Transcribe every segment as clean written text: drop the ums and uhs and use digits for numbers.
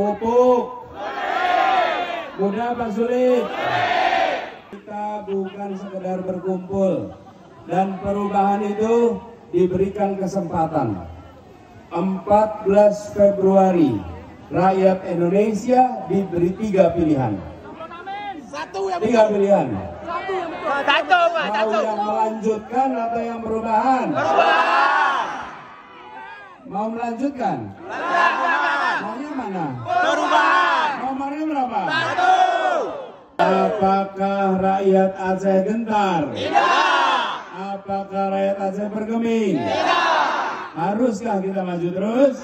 Pupuk? Mudah apa sulit? Kita bukan sekedar berkumpul, dan perubahan itu diberikan kesempatan. 14 Februari rakyat Indonesia diberi 3 pilihan. Tiga pilihan. Mau yang melanjutkan atau yang perubahan? Mau melanjutkan? Maunya mana? Perubahan. Nomornya berapa? 1. Apakah rakyat Aceh gentar? Tidak. Apakah rakyat Aceh bergeming? Tidak. Haruskah kita maju terus?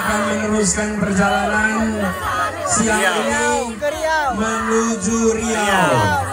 Meneruskan perjalanan siang ini menuju Riau.